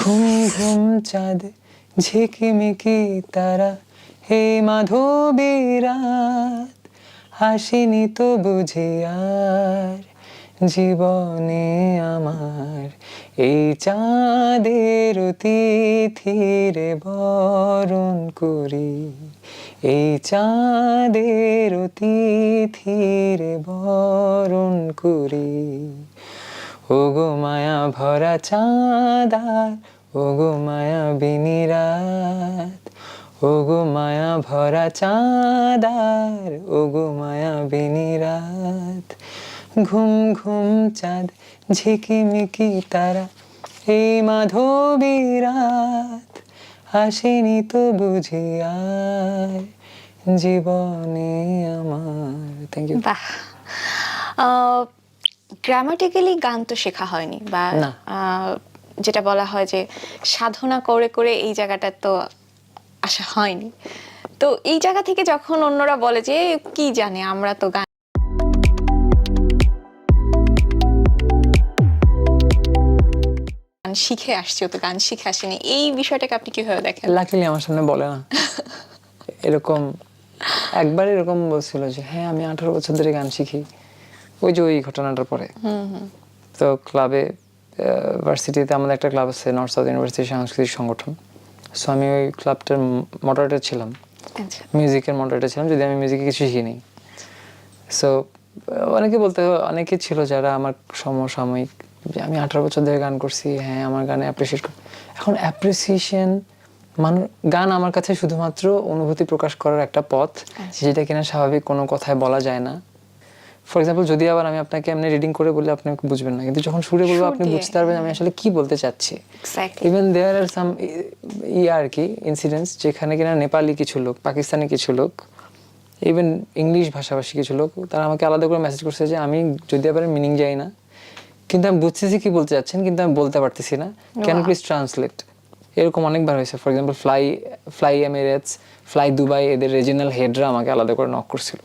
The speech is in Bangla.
ঘুম ঘুম চাঁদ ঝিকিমিকি তারা, হে মাধবী রাত, হাসিনি তো বুঝি আর জীবনে আমার। এই চাঁদের তিথিরে বরণ করি, এই চাঁদের তিথিরে বরণ করি। ওগো মায়া ভরা চাঁদার, ওগো মায়া বিনি রাত, ওগো মায়া ভরা চাঁদার, ওগো মায়া বিনি রাত। ঘুম ঘুম চাঁদ ঝিকিমিকি তারা, এই মাধবী রাত, হাসিনি তো বুঝি আর জীবনে আমার। Thank you. বাহ, গ্রামাটিক্যালি গান তো শেখা হয়নি বা না। যেটা বলা হয় যে সাধনা করে করে এই জায়গাটা তো আসা হয়নি। তো এই জায়গা থেকে যখন অন্যরা বলে যে কি জানে আমরা তো গান শিখে আসছি, ও তো গান শিখে আসেনি, এই বিষয়টাকে আপনি কিভাবে দেখেন? লাকিলি আমার সামনে বলে না এরকম। একবার এরকম বলছিল যে হ্যাঁ আমি 18 বছর ধরে গান শিখি, ওই যে ওই ঘটনাটার পরে। তো ক্লাবে, ভার্সিটিতে আমাদের একটা ক্লাব আছে, নর্থ সাউথ ইউনিভার্সিটি সাংস্কৃতিক সংগঠন। সো আমি ওই ক্লাবটার মডারেটর ছিলাম, আচ্ছা, মিউজিকের মডারেটর ছিলাম, যদি আমি মিউজিকে কিছু শিখিনি। সো অনেকে ছিল যারা আমার সমসাময়িক, যে আমি 18 বছর ধরে গান করছি, হ্যাঁ আমার গানে অ্যাপ্রিসিয়েট কর। এখন অ্যাপ্রিসিয়েশন গান আমার কাছে শুধুমাত্র অনুভূতি প্রকাশ করার একটা পথ, যেটা কিনা স্বাভাবিক কোনো কথায় বলা যায় না। ফর এক্সাম্পল, যদি আবার আমি আপনাকে এমনি রিডিং করে বললে আপনি বুঝবেন না, কিন্তু যখন সুরে বলবো আপনি বুঝতে পারবেন আমি আসলে কি বলতে চাচ্ছি। ইভেন দেয়ার আর সাম আর কি ইনসিডেন্টস যেখানে কিনা নেপালি কিছু লোক, পাকিস্তানি কিছু লোক, ইভেন ইংলিশ ভাষাভাষী কিছু লোক, তারা আমাকে আলাদা করে মেসেজ করছে যে আমি যদি আবার মিনিং যাই না, কিন্তু আমি বুঝতেছি কি বলতে চাচ্ছেন, কিন্তু আমি বলতে পারতেছি না, ক্যান প্লিজ ট্রান্সলেট। এরকম অনেকবার হয়েছে। For example fly Emirates, fly Dubai, এদের রিজিনাল হেডরা আমাকে আলাদা করে নক করছিল।